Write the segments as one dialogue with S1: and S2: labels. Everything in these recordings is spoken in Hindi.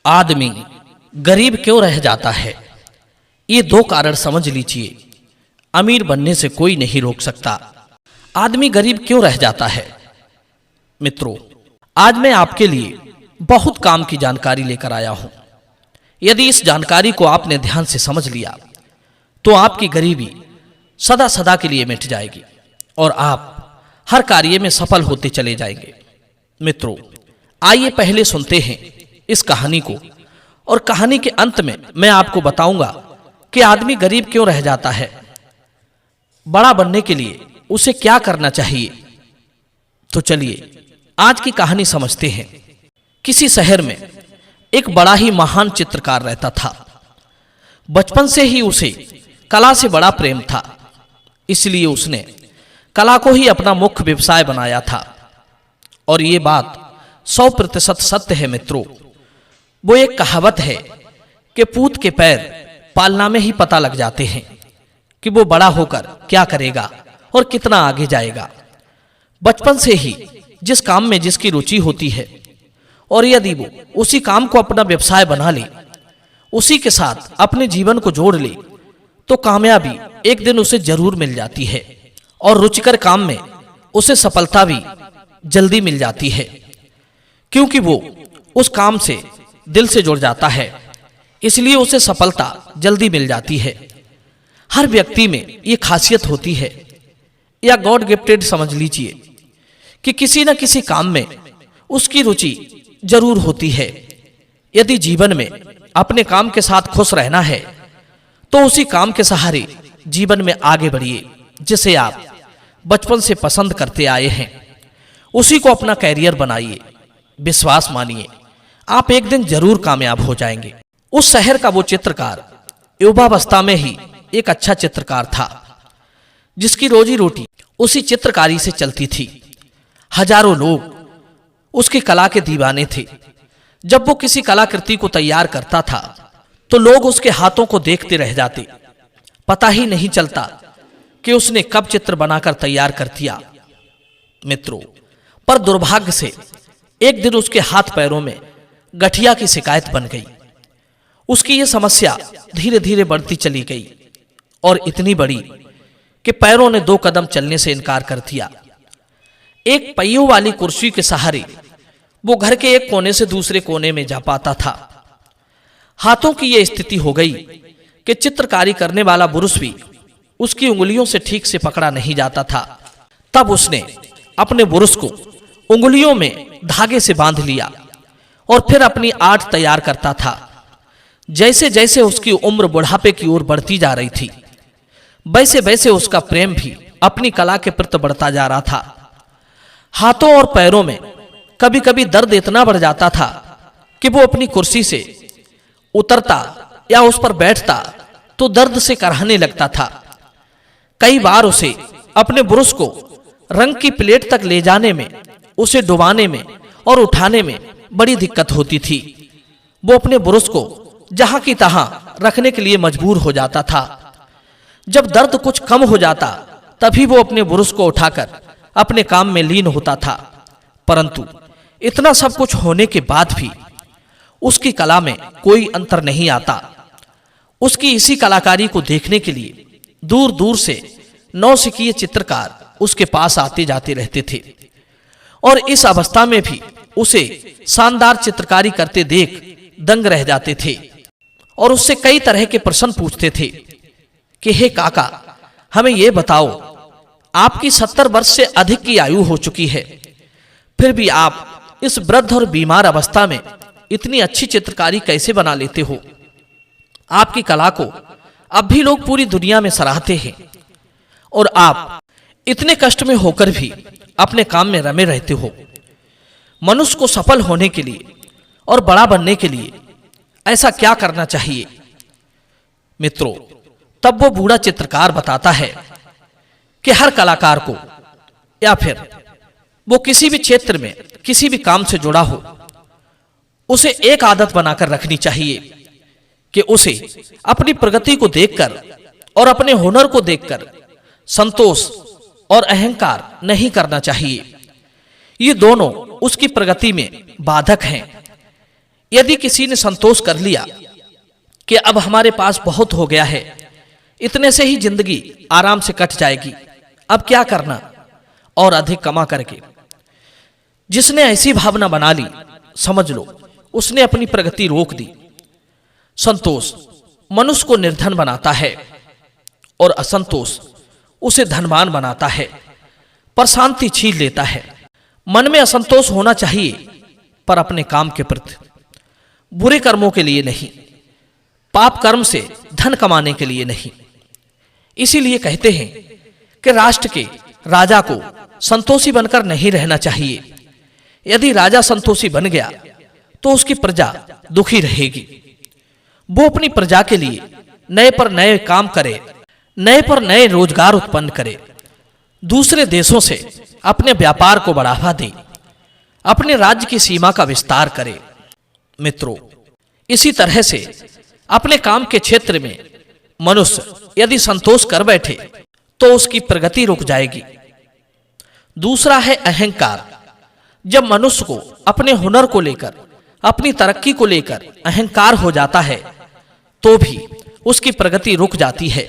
S1: आदमी गरीब क्यों रह जाता है? ये दो कारण समझ लीजिए। अमीर बनने से कोई नहीं रोक सकता। आदमी गरीब क्यों रह जाता है? मित्रों, आज मैं आपके लिए बहुत काम की जानकारी लेकर आया हूं। यदि इस जानकारी को आपने ध्यान से समझ लिया तो आपकी गरीबी सदा सदा के लिए मिट जाएगी और आप हर कार्य में सफल होते चले जाएंगे। मित्रों, आइए पहले सुनते हैं इस कहानी को, और कहानी के अंत में मैं आपको बताऊंगा कि आदमी गरीब क्यों रह जाता है, बड़ा बनने के लिए उसे क्या करना चाहिए। तो चलिए आज की कहानी समझते हैं। किसी शहर में एक बड़ा ही महान चित्रकार रहता था। बचपन से ही उसे कला से बड़ा प्रेम था, इसलिए उसने कला को ही अपना मुख्य व्यवसाय बनाया था। और ये बात 100% सत्य है। मित्रों, वो एक कहावत है कि पूत के पैर पालना में ही पता लग जाते हैं कि वो बड़ा होकर क्या करेगा और कितना आगे जाएगा। बचपन से ही जिस काम में जिसकी रुचि होती है और यदि वो उसी काम को अपना व्यवसाय बना ले, उसी के साथ अपने जीवन को जोड़ ले, तो कामयाबी एक दिन उसे जरूर मिल जाती है और रुचिकर काम में उसे सफलता भी जल्दी मिल जाती है, क्योंकि वो उस काम से दिल से जुड़ जाता है, इसलिए उसे सफलता जल्दी मिल जाती है। हर व्यक्ति में ये खासियत होती है, या गॉड गिफ्टेड समझ लीजिए, कि किसी न किसी काम में उसकी रुचि जरूर होती है। यदि जीवन में अपने काम के साथ खुश रहना है तो उसी काम के सहारे जीवन में आगे बढ़िए, जिसे आप बचपन से पसंद करते आए हैं। उसी को अपना कैरियर बनाइए। विश्वास मानिए, आप एक दिन जरूर कामयाब हो जाएंगे। उस शहर का वो चित्रकार युवावस्था में ही एक अच्छा चित्रकार था, जिसकी रोजी रोटी उसी चित्रकारी से चलती थी। हजारों लोग उसकी कला के दीवाने थे। जब वो किसी कलाकृति को तैयार करता था तो लोग उसके हाथों को देखते रह जाते। पता ही नहीं चलता कि उसने कब चित्र बनाकर तैयार कर दिया। मित्रों, पर दुर्भाग्य से एक दिन उसके हाथ पैरों में गठिया की शिकायत बन गई। उसकी यह समस्या धीरे धीरे बढ़ती चली गई और इतनी बड़ी कि पैरों ने 2 कदम चलने से इनकार कर दिया। एक पहियों वाली कुर्सी के सहारे वो घर के एक कोने से दूसरे कोने में जा पाता था। हाथों की यह स्थिति हो गई कि चित्रकारी करने वाला बुरुश भी उसकी उंगलियों से ठीक से पकड़ा नहीं जाता था। तब उसने अपने बुरुश को उंगलियों में धागे से बांध लिया और फिर अपनी आर्ट तैयार करता था। जैसे जैसे उसकी उम्र बुढ़ापे की ओर बढ़ती जा रही थी, वैसे वैसे उसका प्रेम भी अपनी कला के प्रति बढ़ता जा रहा था। हाथों और पैरों में कभी कभी दर्द इतना बढ़ जाता था कि वो अपनी कुर्सी से उतरता या उस पर बैठता तो दर्द से कराहने लगता था। कई बार उसे अपने बुरुश को रंग की प्लेट तक ले जाने में, उसे डुबाने में और उठाने में बड़ी दिक्कत होती थी। वो अपने बुरुश को जहां की तहां रखने के लिए मजबूर हो जाता था। जब दर्द कुछ कम हो जाता तभी वो अपने बुरुश को उठाकर अपने काम में लीन होता था। परंतु इतना सब कुछ होने के बाद भी उसकी कला में कोई अंतर नहीं आता। उसकी इसी कलाकारी को देखने के लिए दूर दूर से नौसिखिए चित्रकार उसके पास आते जाते रहते थे और इस अवस्था में भी उसे शानदार चित्रकारी करते देख दंग रह जाते थे और उससे कई तरह के प्रश्न पूछते थे कि हे काका, हमें यह बताओ, आपकी 70 वर्ष से अधिक की आयु हो चुकी है, फिर भी आप इस वृद्ध और बीमार अवस्था में इतनी अच्छी चित्रकारी कैसे बना लेते हो? आपकी कला को अब भी लोग पूरी दुनिया में सराहते हैं और आप इतने कष्ट में होकर भी अपने काम में रमे रहते हो। मनुष्य को सफल होने के लिए और बड़ा बनने के लिए ऐसा क्या करना चाहिए? मित्रों, तब वो बूढ़ा चित्रकार बताता है कि हर कलाकार को, या फिर वो किसी भी क्षेत्र में किसी भी काम से जुड़ा हो, उसे एक आदत बनाकर रखनी चाहिए कि उसे अपनी प्रगति को देखकर और अपने हुनर को देखकर संतोष और अहंकार नहीं करना चाहिए। ये दोनों उसकी प्रगति में बाधक हैं। यदि किसी ने संतोष कर लिया कि अब हमारे पास बहुत हो गया है, इतने से ही जिंदगी आराम से कट जाएगी, अब क्या करना और अधिक कमा करके, जिसने ऐसी भावना बना ली, समझ लो उसने अपनी प्रगति रोक दी। संतोष मनुष्य को निर्धन बनाता है और असंतोष उसे धनवान बनाता है, पर शांति छीन लेता है। मन में असंतोष होना चाहिए, पर अपने काम के प्रति, बुरे कर्मों के लिए नहीं, पाप कर्म से धन कमाने के लिए नहीं। इसीलिए कहते हैं कि राष्ट्र के राजा को संतोषी बनकर नहीं रहना चाहिए। यदि राजा संतोषी बन गया तो उसकी प्रजा दुखी रहेगी। वो अपनी प्रजा के लिए नए पर नए काम करे, नए पर नए रोजगार उत्पन्न करे, दूसरे देशों से अपने व्यापार को बढ़ावा दे, अपने राज्य की सीमा का विस्तार करे। मित्रों, इसी तरह से अपने काम के क्षेत्र में मनुष्य यदि संतोष कर बैठे तो उसकी प्रगति रुक जाएगी। दूसरा है अहंकार। जब मनुष्य को अपने हुनर को लेकर, अपनी तरक्की को लेकर अहंकार हो जाता है तो भी उसकी प्रगति रुक जाती है,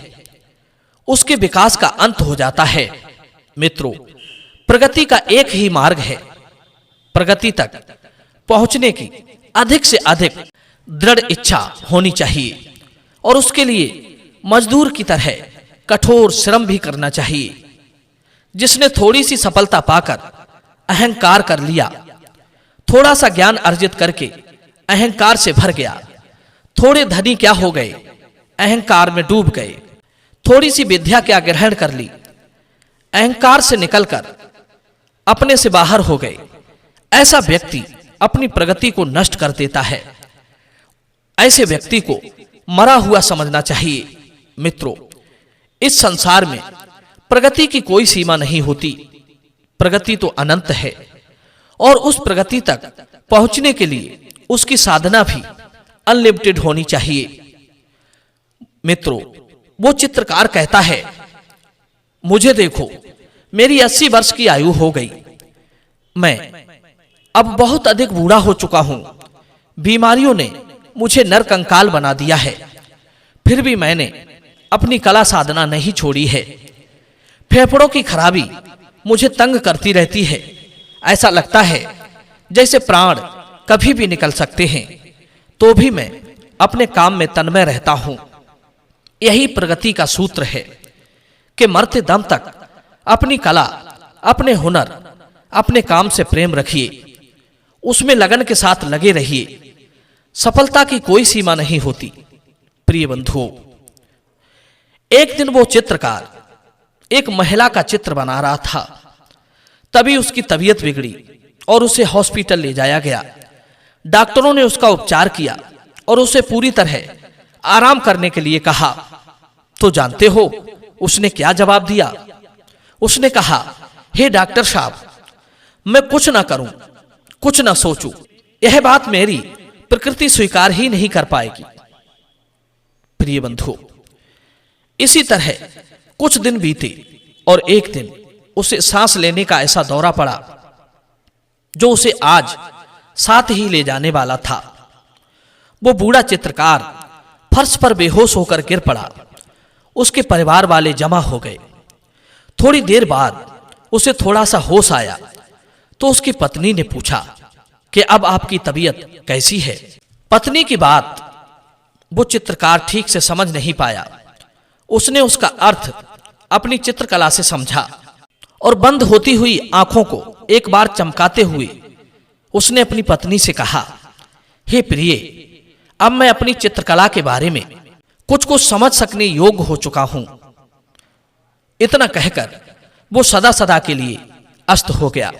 S1: उसके विकास का अंत हो जाता है। मित्रों, प्रगति का एक ही मार्ग है। प्रगति तक पहुंचने की अधिक से अधिक दृढ़ इच्छा होनी चाहिए और उसके लिए मजदूर की तरह कठोर श्रम भी करना चाहिए। जिसने थोड़ी सी सफलता पाकर अहंकार कर लिया, थोड़ा सा ज्ञान अर्जित करके अहंकार से भर गया, थोड़े धनी क्या हो गए, अहंकार में डूब गए, थोड़ी सी विद्या क्या ग्रहण कर ली, अहंकार से निकलकर अपने से बाहर हो गए, ऐसा व्यक्ति अपनी प्रगति को नष्ट कर देता है। ऐसे व्यक्ति को मरा हुआ समझना चाहिए। मित्रों, इस संसार में प्रगति की कोई सीमा नहीं होती। प्रगति तो अनंत है और उस प्रगति तक पहुंचने के लिए उसकी साधना भी अनलिमिटेड होनी चाहिए। मित्रों, वो चित्रकार कहता है, मुझे देखो, मेरी 80 वर्ष की आयु हो गई, मैं अब बहुत अधिक बूढ़ा हो चुका हूं, बीमारियों ने मुझे नरकंकाल बना दिया है, फिर भी मैंने अपनी कला साधना नहीं छोड़ी है। फेफड़ों की खराबी मुझे तंग करती रहती है, ऐसा लगता है जैसे प्राण कभी भी निकल सकते हैं, तो भी मैं अपने काम में तन्मय रहता हूं। यही प्रगति का सूत्र है कि मरते दम तक अपनी कला, अपने हुनर, अपने काम से प्रेम रखिए, उसमें लगन के साथ लगे रहिए। सफलता की कोई सीमा नहीं होती। प्रिय बंधुओं, एक दिन वो चित्रकार एक महिला का चित्र बना रहा था, तभी उसकी तबीयत बिगड़ी और उसे हॉस्पिटल ले जाया गया। डॉक्टरों ने उसका उपचार किया और उसे पूरी तरह आराम करने के लिए कहा। तो जानते हो उसने क्या जवाब दिया? उसने कहा, हे डॉक्टर साहब, मैं कुछ ना करूं, कुछ ना सोचूं, यह बात मेरी प्रकृति स्वीकार ही नहीं कर पाएगी। प्रिय बंधुओं, इसी तरह कुछ दिन बीते और एक दिन उसे सांस लेने का ऐसा दौरा पड़ा जो उसे आज साथ ही ले जाने वाला था। वो बूढ़ा चित्रकार फर्श पर बेहोश होकर गिर पड़ा। उसके परिवार वाले जमा हो गए। थोड़ी देर बाद उसे थोड़ा सा होश आया तो उसकी पत्नी ने पूछा कि अब आपकी तबीयत कैसी है? पत्नी की बात वो चित्रकार ठीक से समझ नहीं पाया। उसने उसका अर्थ अपनी चित्रकला से समझा और बंद होती हुई आंखों को एक बार चमकाते हुए उसने अपनी पत्नी से कहा, हे प्रिय, अब मैं अपनी चित्रकला के बारे में कुछ समझ सकने योग्य हो चुका हूं। इतना कहकर वो सदा सदा के लिए अस्त हो गया।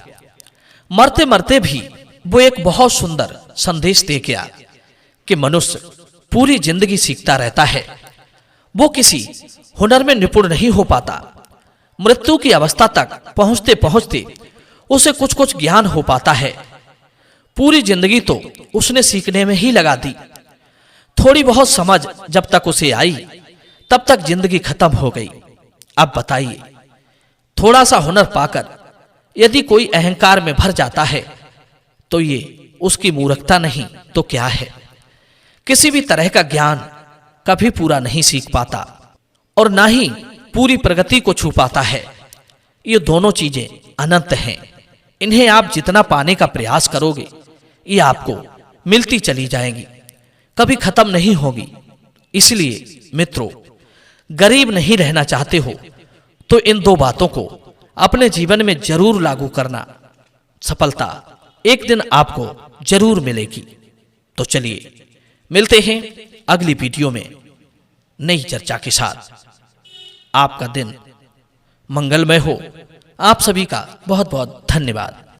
S1: मरते मरते भी वो एक बहुत सुंदर संदेश दे गया कि मनुष्य पूरी जिंदगी सीखता रहता है। वो किसी हुनर में निपुण नहीं हो पाता। मृत्यु की अवस्था तक पहुंचते पहुंचते उसे कुछ ज्ञान हो पाता है। पूरी जिंदगी तो उसने सीखने में ही लगा दी। थोड़ी बहुत समझ जब तक उसे आई तब तक जिंदगी खत्म हो गई। अब बताइए, थोड़ा सा हुनर पाकर यदि कोई अहंकार में भर जाता है तो ये उसकी मूर्खता नहीं तो क्या है। किसी भी तरह का ज्ञान कभी पूरा नहीं सीख पाता और ना ही पूरी प्रगति को छू पाता है। ये दोनों चीजें अनंत हैं। इन्हें आप जितना पाने का प्रयास करोगे, ये आपको मिलती चली जाएंगी, कभी खत्म नहीं होगी। इसलिए मित्रों, गरीब नहीं रहना चाहते हो तो इन दो बातों को अपने जीवन में जरूर लागू करना। सफलता एक दिन आपको जरूर मिलेगी। तो चलिए मिलते हैं अगली वीडियो में नई चर्चा के साथ। आपका दिन मंगलमय हो। आप सभी का बहुत बहुत धन्यवाद।